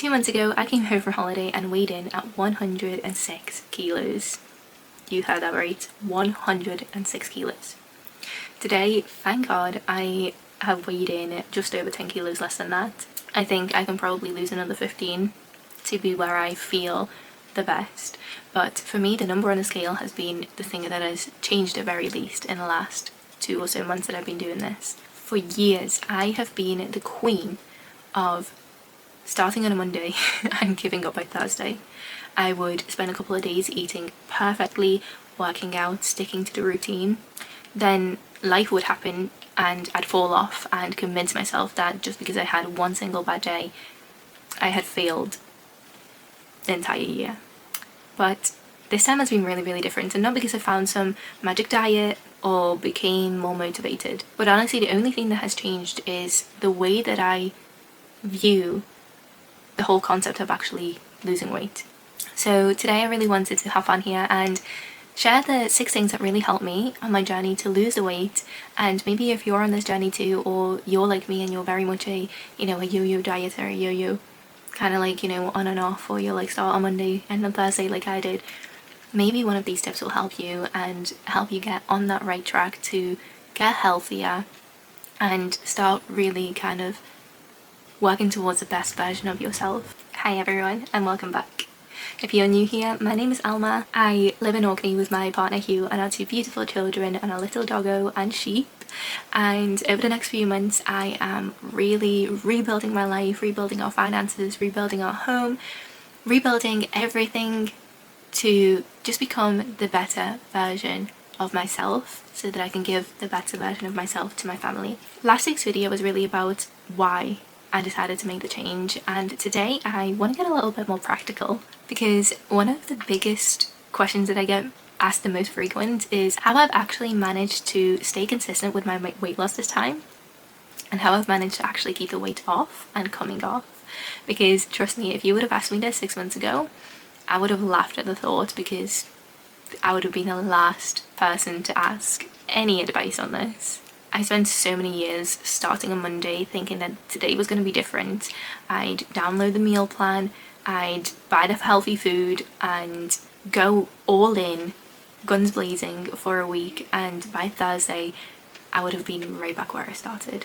2 months ago, I came home from holiday and weighed in at 106 kilos. You heard that right, 106 kilos. Today, thank God, I have weighed in just over 10 kilos less than that. I think I can probably lose another 15 to be where I feel the best. But for me, the number on the scale has been the thing that has changed at very least in the last 2 or so months that I've been doing this. For years, I have been the queen of starting on a Monday and giving up by Thursday. I would spend a couple of days eating perfectly, working out, sticking to the routine. Then life would happen and I'd fall off and convince myself that just because I had one single bad day, I had failed the entire year. But this time has been really, really different, and not because I found some magic diet or became more motivated, but honestly the only thing that has changed is the way that I view the whole concept of actually losing weight. So today I really wanted to hop on here and share the 6 things that really helped me on my journey to lose the weight. And maybe if you're on this journey too, or you're like me and you're very much a yo-yo diet or a yo-yo kind of like, on and off, or you'll like start on Monday and on Thursday like I did, maybe one of these tips will help you and help you get on that right track to get healthier and start really kind of working towards the best version of yourself. Hi everyone and welcome back. If you're new here, my name is Alma. I live in Orkney with my partner Hugh and our 2 beautiful children and a little doggo and sheep. And over the next few months I am really rebuilding my life, rebuilding our finances, rebuilding our home, rebuilding everything to just become the better version of myself so that I can give the better version of myself to my family. Last week's video was really about why I decided to make the change, and today I want to get a little bit more practical, because one of the biggest questions that I get asked the most frequent is how I've actually managed to stay consistent with my weight loss this time, and how I've managed to actually keep the weight off and coming off. Because trust me, if you would have asked me this 6 months ago, I would have laughed at the thought, because I would have been the last person to ask any advice on this. I spent so many years starting on Monday thinking that today was going to be different. I'd download the meal plan, I'd buy the healthy food and go all in, guns blazing for a week, and by Thursday I would have been right back where I started.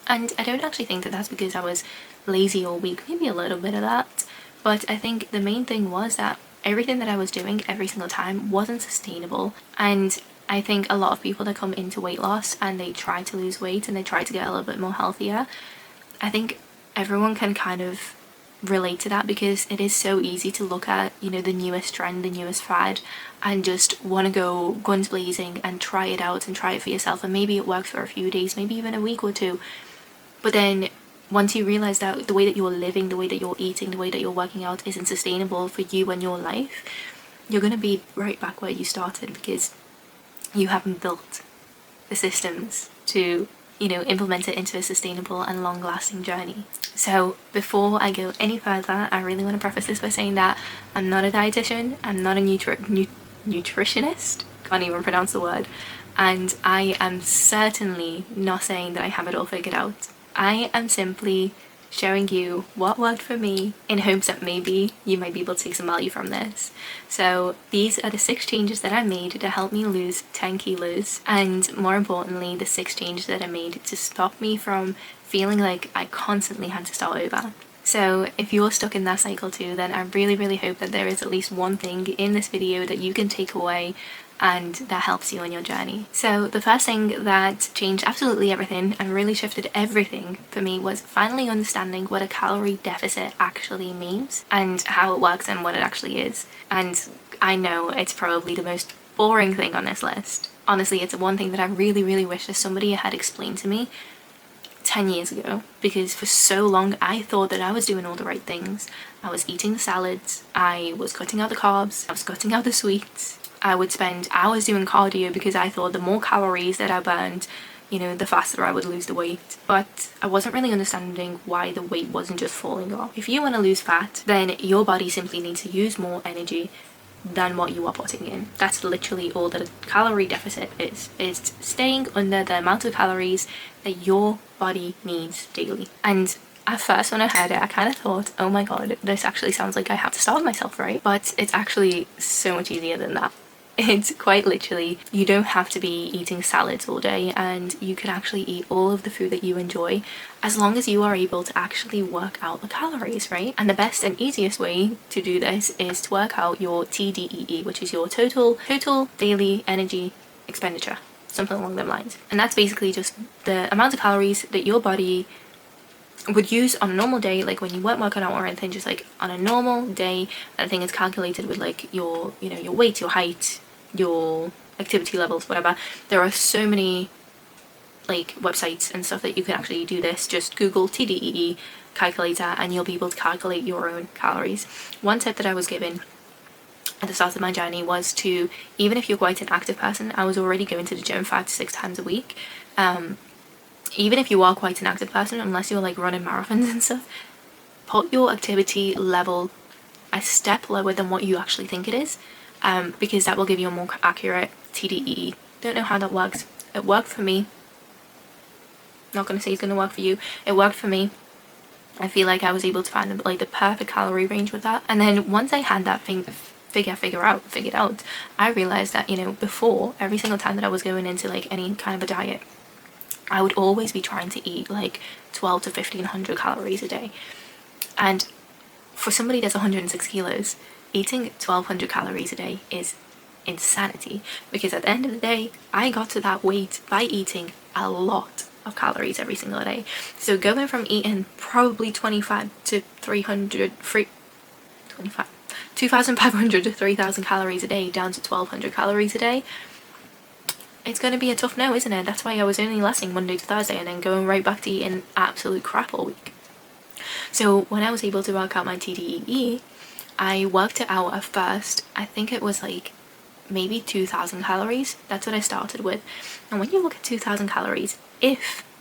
And I don't actually think that that's because I was lazy or weak, maybe a little bit of that, but I think the main thing was that everything that I was doing every single time wasn't sustainable. And I think a lot of people that come into weight loss and they try to lose weight and they try to get a little bit more healthier, I think everyone can kind of relate to that, because it is so easy to look at, the newest trend, the newest fad, and just want to go guns blazing and try it out and try it for yourself, and maybe it works for a few days, maybe even a week or two, but then once you realize that the way that you're living, the way that you're eating, the way that you're working out isn't sustainable for you and your life, you're going to be right back where you started, because you haven't built the systems to, implement it into a sustainable and long-lasting journey. So before I go any further, I really want to preface this by saying that I'm not a dietitian, I'm not a nutritionist, can't even pronounce the word, and I am certainly not saying that I have it all figured out. I am simply showing you what worked for me in hopes that maybe you might be able to take some value from this. So these are the 6 changes that I made to help me lose 10 kilos, and more importantly the 6 changes that I made to stop me from feeling like I constantly had to start over. So if you're stuck in that cycle too, then I really hope that there is at least one thing in this video that you can take away and that helps you on your journey. So the first thing that changed absolutely everything and really shifted everything for me was finally understanding what a calorie deficit actually means and how it works and what it actually is. And I know it's probably the most boring thing on this list. Honestly, it's one thing that I really wish that somebody had explained to me 10 years ago, because for so long I thought that I was doing all the right things. I was eating the salads, I was cutting out the carbs, I was cutting out the sweets. I would spend hours doing cardio because I thought the more calories that I burned, the faster I would lose the weight. But I wasn't really understanding why the weight wasn't just falling off. If you want to lose fat, then your body simply needs to use more energy than what you are putting in. That's literally all that a calorie deficit is. It's staying under the amount of calories that your body needs daily. And At first when I heard it, I kind of thought, oh my god, this actually sounds like I have to starve myself, right? But it's actually so much easier than that. It's quite literally, you don't have to be eating salads all day, and you can actually eat all of the food that you enjoy as long as you are able to actually work out the calories, right? And the best and easiest way to do this is to work out your TDEE, which is your total daily energy expenditure, something along them lines. And that's basically just the amount of calories that your body would use on a normal day, like when you weren't working out or anything, just like on a normal day. And I think it's calculated with like your, you know, your weight, your height, your activity levels, whatever. There are so many like websites and stuff that you can actually do this. Just Google TDEE calculator and you'll be able to calculate your own calories. One tip that I was given at the start of my journey was to, even if you're quite an active person, I was already going to the gym 5 to 6 times a week. Even if you are quite an active person, unless you're like running marathons and stuff, put your activity level a step lower than what you actually think it is, because that will give you a more accurate TDEE. Don't know how that works. It worked for me. Not going to say it's going to work for you. It worked for me. I feel like I was able to find like the perfect calorie range with that. And then once I had that thing figured out, I realized that, you know, before, every single time that I was going into like any kind of a diet, I would always be trying to eat like 12 to 1500 calories a day. And for somebody that's 106 kilos, eating 1200 calories a day is insanity, because at the end of the day, I got to that weight by eating a lot of calories every single day. So going from eating probably 25 to 300, 2,500 to 3,000 calories a day down to 1,200 calories a day, it's going to be a tough no, isn't it? That's why I was only lasting Monday to Thursday and then going right back to eating absolute crap all week. So when I was able to work out my TDEE, I worked it out at first. I think it was like maybe 2,000 calories. That's what I started with. And when you look at 2,000 calories,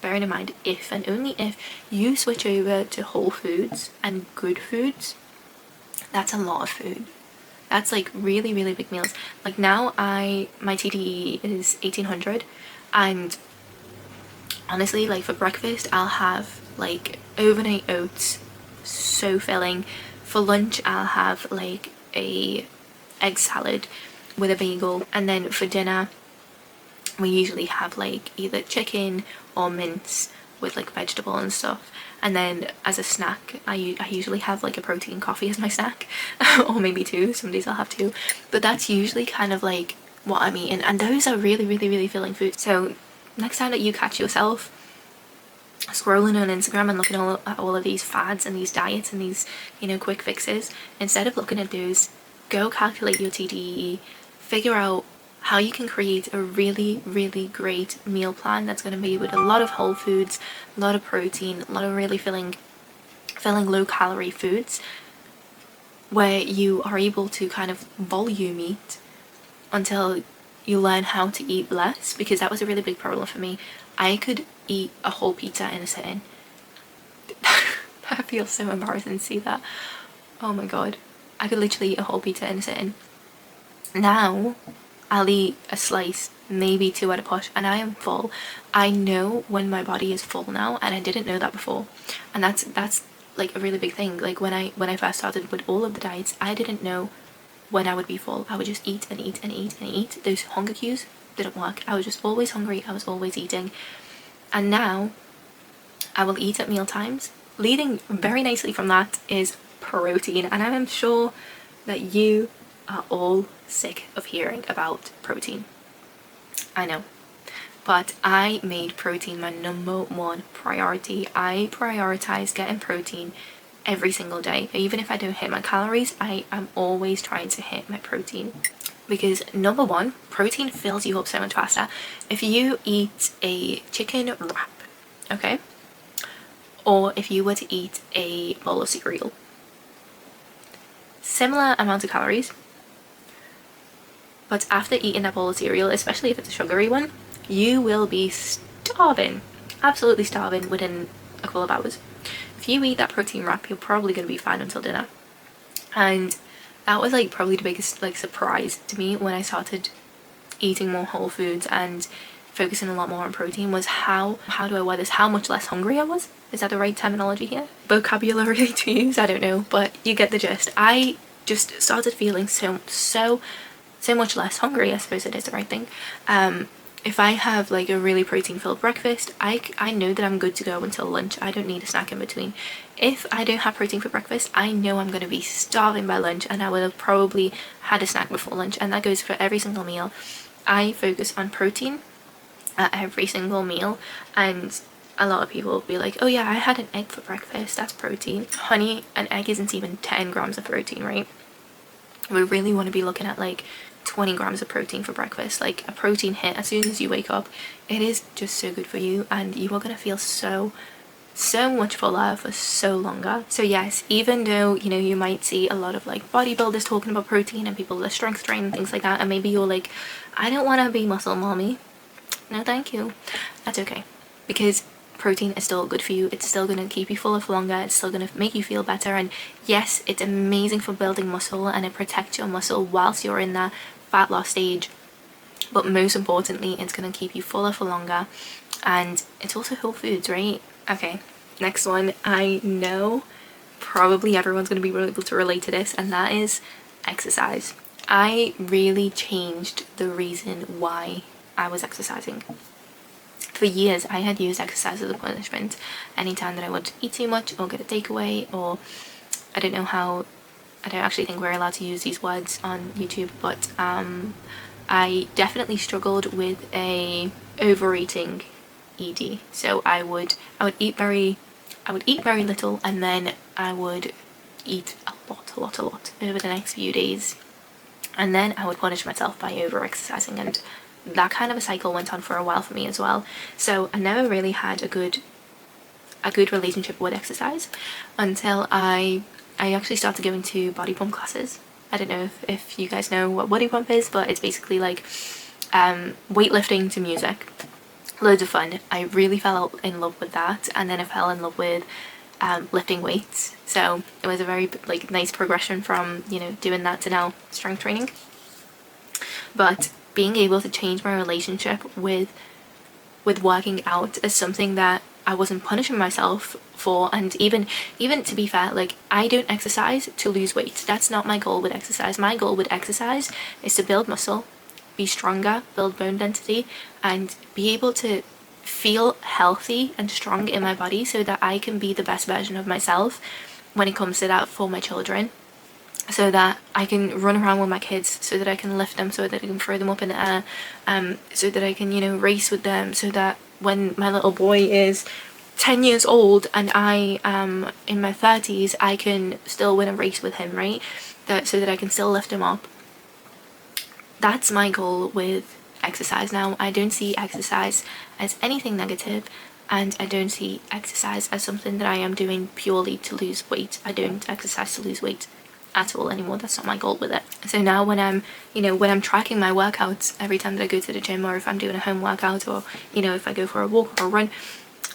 bearing in mind, if and only if you switch over to whole foods and good foods, that's a lot of food. That's like really, really big meals. Like now my TDE is 1,800, and honestly, like for breakfast, I'll have like overnight oats, so filling. For lunch, I'll have like a egg salad with a bagel, and then for dinner, we usually have like either chicken or mince with like vegetable and stuff. And then as a snack, I usually have like a protein coffee as my snack, or maybe 2, some days I'll have 2, but that's usually kind of like what I'm eating, and those are really, really, really filling foods. So next time that you catch yourself scrolling on Instagram and looking at all of these fads and these diets and these, you know, quick fixes, instead of looking at those, go calculate your TDEE, figure out how you can create a really, really great meal plan that's going to be with a lot of whole foods, a lot of protein, a lot of really filling low calorie foods, where you are able to kind of volume eat until you learn how to eat less, because that was a really big problem for me. I could eat a whole pizza in a sitting. I feel so embarrassing to see that. Oh my god. I could literally eat a whole pizza in a sitting. Now I'll eat a slice, maybe 2 at a push, and I am full. I know when my body is full now, and I didn't know that before. And that's like a really big thing. Like when I first started with all of the diets, I didn't know when I would be full. I would just eat and eat and eat and eat. Those hunger cues didn't work. I was just always hungry. I was always eating. And now I will eat at meal times. Leading very nicely from that is protein, and I am sure that you are all sick of hearing about protein. I know, but I made protein my #1 priority. I prioritize getting protein every single day. Even if I don't hit my calories, I am always trying to hit my protein, because #1, protein fills you up so much faster. If you eat a chicken wrap, okay, or if you were to eat a bowl of cereal, similar amount of calories, but after eating that bowl of cereal, especially if it's a sugary one, you will be starving, absolutely starving within a couple of hours. If you eat that protein wrap, you're probably going to be fine until dinner. And that was like probably the biggest like surprise to me when I started eating more whole foods and focusing a lot more on protein was how do I word this, how much less hungry I was. Is that the right terminology here? Vocabulary to use? I don't know, but you get the gist. I just started feeling so much less hungry. I suppose it is the right thing. If I have like a really protein filled breakfast, I know that I'm good to go until lunch. I don't need a snack in between. If I don't have protein for breakfast, I know I'm going to be starving by lunch, and I would have probably had a snack before lunch, and that goes for every single meal. I focus on protein at every single meal, and a lot of people will be like, oh yeah, I had an egg for breakfast, that's protein. Honey, an egg isn't even 10 grams of protein, right? We really want to be looking at like 20 grams of protein for breakfast. Like a protein hit as soon as you wake up, it is just so good for you, and you are going to feel so much fuller for so longer. So yes, even though, you know, you might see a lot of like bodybuilders talking about protein and people that strength train and things like that, and maybe you're like, I don't want to be muscle mommy. No thank you. That's okay, because protein is still good for you. It's still going to keep you fuller for longer. It's still going to make you feel better, and yes, it's amazing for building muscle, and it protects your muscle whilst you're in that fat loss stage, but most importantly, it's going to keep you fuller for longer, and it's also whole foods, right? Okay, next one. I know probably everyone's going to be able to relate to this, and that is exercise. I really changed the reason why I was exercising. For years, I had used exercise as a punishment. Anytime that I would eat too much or get a takeaway, or I don't actually think we're allowed to use these words on YouTube, but I definitely struggled with a overeating ED. So I would eat very little, and then I would eat a lot over the next few days, and then I would punish myself by over exercising, and that kind of a cycle went on for a while for me as well. So I never really had a good relationship with exercise until I actually started going to body pump classes. I don't know if you guys know what body pump is, but it's basically like weightlifting to music. Loads of fun. I really fell in love with that, and then I fell in love with lifting weights. So it was a very like nice progression from, you know, doing that to now strength training. But being able to change my relationship with working out as something that I wasn't punishing myself for, and even to be fair, like, I don't exercise to lose weight. That's not my goal with exercise. My goal with exercise is to build muscle, be stronger, build bone density, and be able to feel healthy and strong in my body so that I can be the best version of myself when it comes to that for my children. So that I can run around with my kids, so that I can lift them, so that I can throw them up in the air, so that I can, you know, race with them, so that when my little boy is 10 years old and I am in my 30s, I can still win a race with him, right? So that I can still lift him up. That's my goal with exercise. Now, I don't see exercise as anything negative, and I don't see exercise as something that I am doing purely to lose weight. I don't exercise to lose weight at all anymore. That's not my goal with it. So now when I'm tracking my workouts every time that I go to the gym, or if I'm doing a home workout, or, you know, if I go for a walk or a run,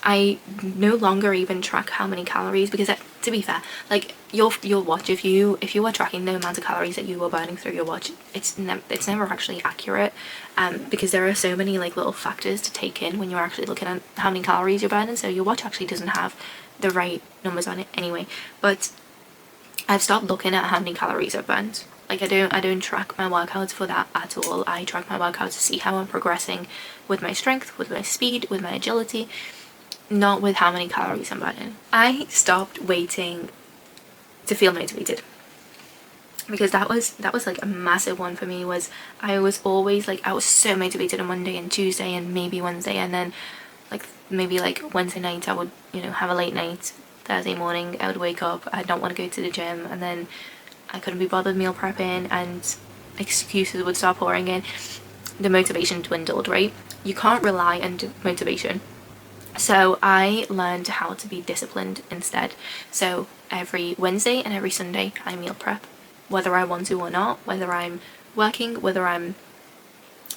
I no longer even track how many calories, because to be fair, like, your watch, if you are tracking the amount of calories that you are burning through your watch, it's never actually accurate, because there are so many like little factors to take in when you're actually looking at how many calories you're burning. So your watch actually doesn't have the right numbers on it anyway. But I've stopped looking at how many calories I've burned. Like, I don't track my workouts for that at all. I track my workouts to see how I'm progressing with my strength, with my speed, with my agility, not with how many calories I'm burning. I stopped waiting to feel motivated, because that was like a massive one for me. Was I was always like, I was so motivated on Monday and Tuesday and maybe Wednesday, and then like maybe like Wednesday night I would, you know, have a late night. Thursday morning I would wake up, I don't want to go to the gym, and then I couldn't be bothered meal prepping, and excuses would start pouring in. The motivation dwindled, right? You can't rely on motivation. So I learned how to be disciplined instead. So every Wednesday and every Sunday I meal prep, whether I want to or not, whether I'm working, whether I'm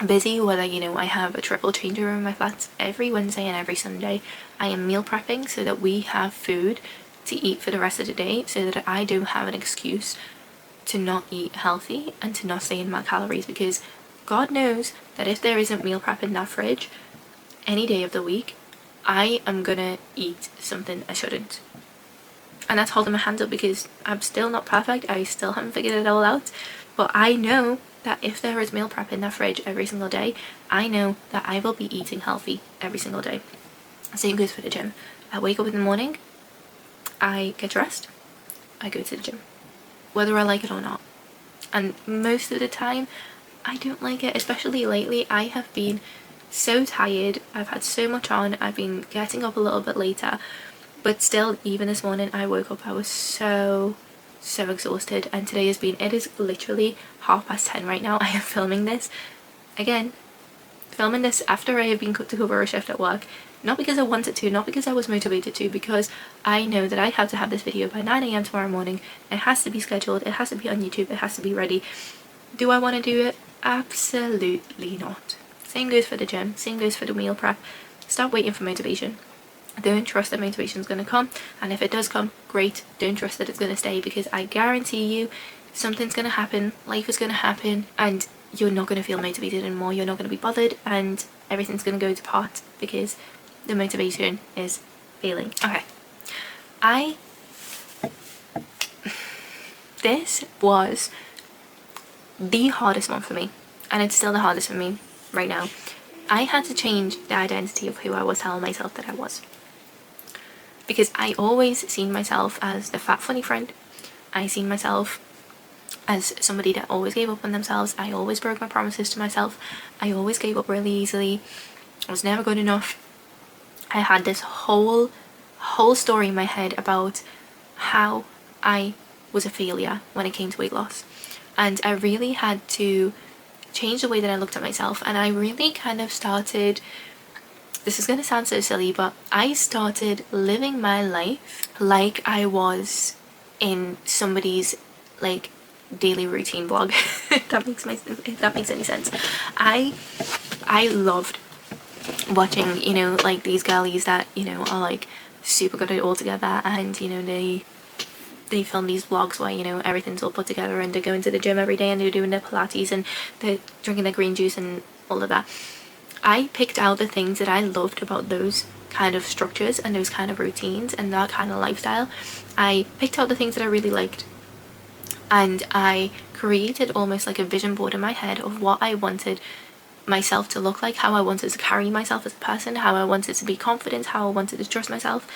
busy, whether, you know, I have a triple changeover in my flat. Every Wednesday and every Sunday I am meal prepping so that we have food to eat for the rest of the day, so that I don't have an excuse to not eat healthy and to not stay in my calories, because God knows that if there isn't meal prep in that fridge, any day of the week, I am gonna eat something I shouldn't. And that's holding my hands up, because I'm still not perfect. I still haven't figured it all out. But I know that if there is meal prep in that fridge every single day, I know that I will be eating healthy every single day. Same goes for the gym. I wake up in the morning, I get dressed, I go to the gym, whether I like it or not. And most of the time, I don't like it, especially lately. I have been so tired, I've had so much on, I've been getting up a little bit later, but still, even this morning I woke up, I was so exhausted. And today it is literally 10:30 right now. I am filming this after I have been to cover a shift at work, not because I wanted to, not because I was motivated to, because I know that I have to have this video by 9 a.m. tomorrow morning. It has to be scheduled, it has to be on YouTube, it has to be ready. Do I want to do it? Absolutely not. Same goes for the gym, same goes for the meal prep. Stop waiting for motivation. Don't trust that motivation is going to come, and if it does come, great. Don't trust that it's going to stay, because I guarantee you something's going to happen, life is going to happen, and you're not going to feel motivated anymore. You're not going to be bothered, and everything's going to go to pot because the motivation is failing. Okay, this was the hardest one for me, and it's still the hardest for me right now. I had to change the identity of who I was telling myself that I was, because I always seen myself as the fat funny friend. I seen myself as somebody that always gave up on themselves. I always broke my promises to myself. I always gave up really easily. I was never good enough. I had this whole story in my head about how I was a failure when it came to weight loss, and I really had to change the way that I looked at myself. And I really kind of started, this is going to sound so silly, but I started living my life like I was in somebody's like daily routine blog. if that makes any sense. I loved watching, you know, like these girlies that, you know, are like super good at it all together, and you know, they film these vlogs where, you know, everything's all put together, and they're going to the gym every day, and they're doing their Pilates, and they're drinking their green juice and all of that. I picked out the things that I loved about those kind of structures and those kind of routines and that kind of lifestyle. I picked out the things that I really liked, and I created almost like a vision board in my head of what I wanted myself to look like, how I wanted to carry myself as a person, how I wanted to be confident, how I wanted to trust myself.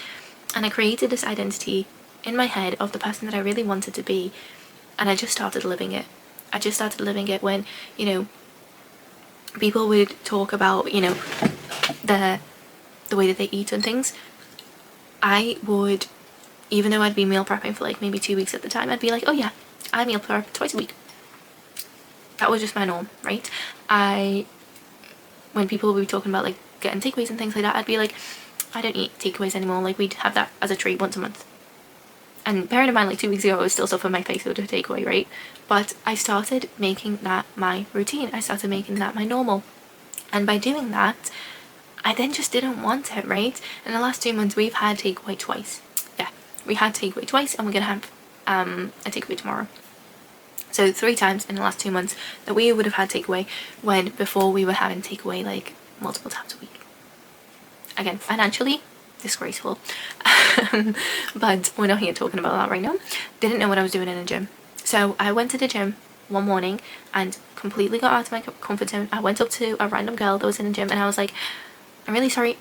And I created this identity in my head of the person that I really wanted to be, and I just started living it. I just started living it when, you know, people would talk about, you know, the way that they eat and things. I would, even though I'd be meal prepping for like maybe 2 weeks at the time, I'd be like, oh yeah, I meal prep twice a week. That was just my norm, right? When people would be talking about like getting takeaways and things like that, I'd be like, I don't eat takeaways anymore. Like, we'd have that as a treat once a month. And bearing in mind, like 2 weeks ago, I was still stuffing my face with a takeaway, right? But I started making that my routine. I started making that my normal. And by doing that, I then just didn't want it, right? In the last 2 months, we've had takeaway twice. Yeah, we had takeaway twice, and we're gonna have a takeaway tomorrow. So 3 times in the last 2 months that we would have had takeaway, when before we were having takeaway like multiple times a week. Again, financially disgraceful. But we're not here talking about that right now. Didn't know what I was doing in the gym. So I went to the gym one morning and completely got out of my comfort zone. I went up to a random girl that was in the gym, and I was like, I'm really sorry,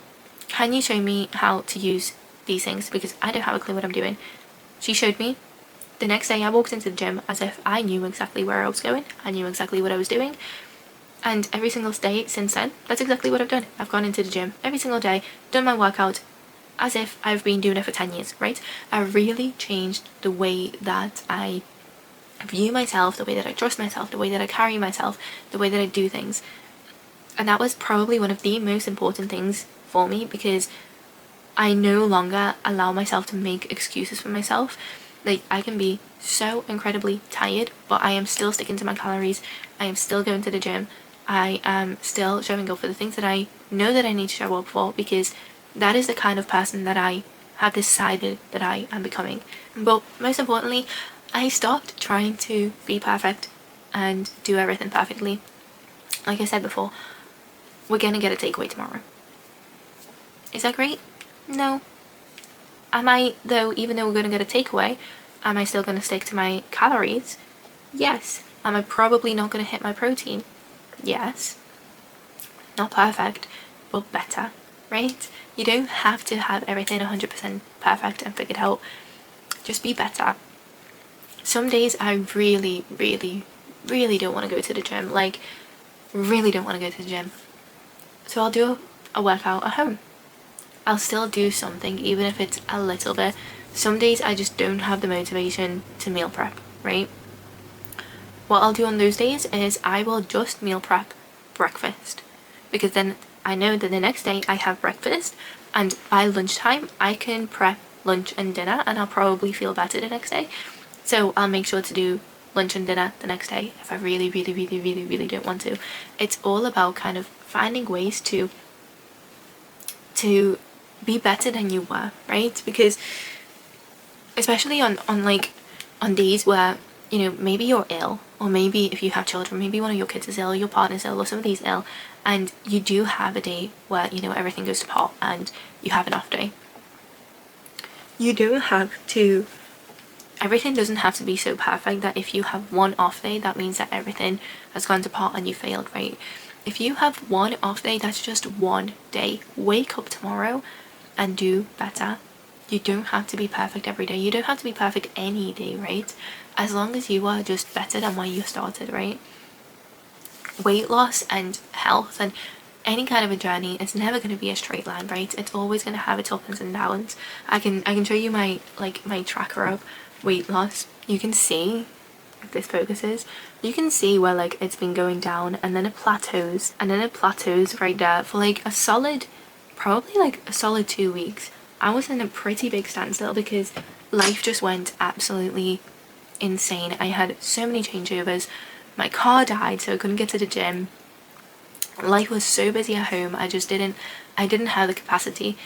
can you show me how to use these things, because I don't have a clue what I'm doing. She showed me. The next day I walked into the gym as if I knew exactly where I was going. I knew exactly what I was doing. And every single day since then, that's exactly what I've done. I've gone into the gym every single day, done my workout as if I've been doing it for 10 years, right? I really changed the way that I view myself, the way that I trust myself, the way that I carry myself, the way that I do things. And that was probably one of the most important things for me, because I no longer allow myself to make excuses for myself. Like, I can be so incredibly tired, but I am still sticking to my calories. I am still going to the gym. I am still showing up for the things that I know that I need to show up for, because that is the kind of person that I have decided that I am becoming. But most importantly, I stopped trying to be perfect and do everything perfectly. Like I said before, we're gonna get a takeaway tomorrow. Is that great? No. Am I, though, even though we're going to get a takeaway, am I still going to stick to my calories? Yes. Am I probably not going to hit my protein? Yes. Not perfect, but better, right? You don't have to have everything 100% perfect and figured out. Just be better. Some days I really, really, really don't want to go to the gym. Like, really don't want to go to the gym. So I'll do a workout at home. I'll still do something, even if it's a little bit. Some days I just don't have the motivation to meal prep, right? What I'll do on those days is I will just meal prep breakfast, because then I know that the next day I have breakfast, and by lunchtime I can prep lunch and dinner, and I'll probably feel better the next day. So I'll make sure to do lunch and dinner the next day if I really, really, really, really, really don't want to. It's all about kind of finding ways to be better than you were, right? Because especially on days where, you know, maybe you're ill, or maybe if you have children, maybe one of your kids is ill, your partner's ill, or somebody's ill, and you do have a day where, you know, everything goes to pot and you have an off day. You don't have to, everything doesn't have to be so perfect that if you have one off day, that means that everything has gone to pot and you failed, right? If you have one off day, that's just one day. Wake up tomorrow and do better. You don't have to be perfect every day. You don't have to be perfect any day, right? As long as you are just better than when you started, right? Weight loss and health and any kind of a journey, it's never going to be a straight line, right? It's always going to have its ups and downs. I can show you my tracker of weight loss. You can see, if this focuses, you can see where like it's been going down, and then it plateaus, and then it plateaus right there for like a solid, probably like a solid 2 weeks. I was in a pretty big standstill because life just went absolutely insane. I had so many changeovers. My car died, so I couldn't get to the gym. Life was so busy at home, I didn't have the capacity.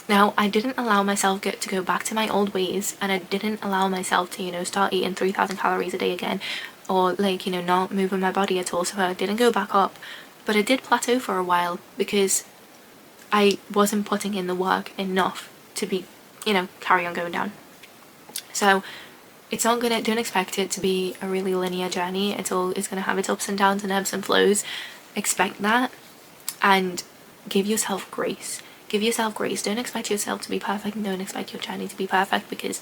Now, I didn't allow myself to go back to my old ways, and I didn't allow myself to, you know, start eating 3,000 calories a day again, or like, you know, not moving my body at all, so I didn't go back up. But I did plateau for a while because I wasn't putting in the work enough to be, you know, carry on going down. So it's not gonna, don't expect it to be a really linear journey. It's gonna have its ups and downs and ebbs and flows. Expect that, and give yourself grace. Give yourself grace. Don't expect yourself to be perfect, and don't expect your journey to be perfect, because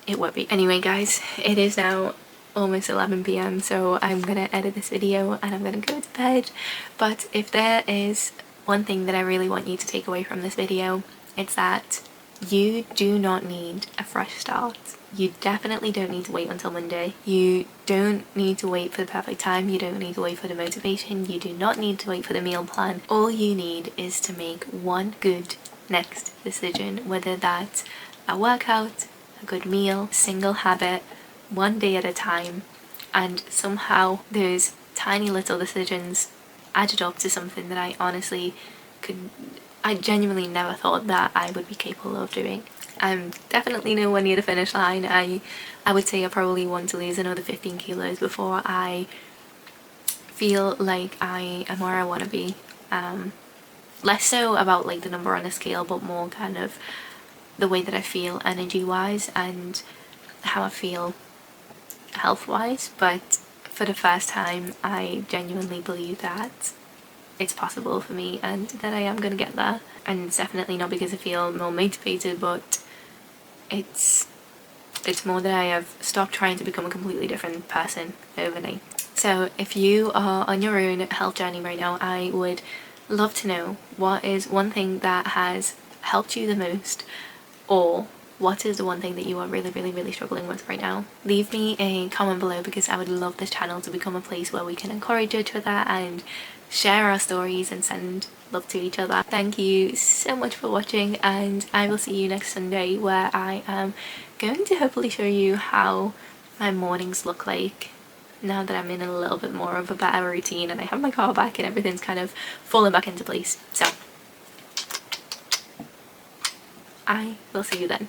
it won't be. Anyway guys, it is now almost 11 p.m, so I'm gonna edit this video and I'm gonna go to bed. But if there is one thing that I really want you to take away from this video, it's that you do not need a fresh start. You definitely don't need to wait until Monday. You don't need to wait for the perfect time. You don't need to wait for the motivation. You do not need to wait for the meal plan. All you need is to make one good next decision, whether that's a workout, a good meal, a single habit, one day at a time, and somehow those tiny little decisions added up to something that I genuinely never thought that I would be capable of doing. I'm definitely nowhere near the finish line. I would say I probably want to lose another 15 kilos before I feel like I am where I want to be. Less so about like the number on the scale, but more kind of the way that I feel energy wise and how I feel health wise. But for the first time, I genuinely believe that it's possible for me and that I am going to get there. And it's definitely not because I feel more motivated, but it's more that I have stopped trying to become a completely different person overnight. So if you are on your own health journey right now, I would love to know what is one thing that has helped you the most, or what is the one thing that you are really, really, really struggling with right now. Leave me a comment below, because I would love this channel to become a place where we can encourage each other and share our stories and send love to each other. Thank you so much for watching, and I will see you next Sunday, where I am going to hopefully show you how my mornings look like now that I'm in a little bit more of a better routine and I have my car back and everything's kind of fallen back into place. So I will see you then.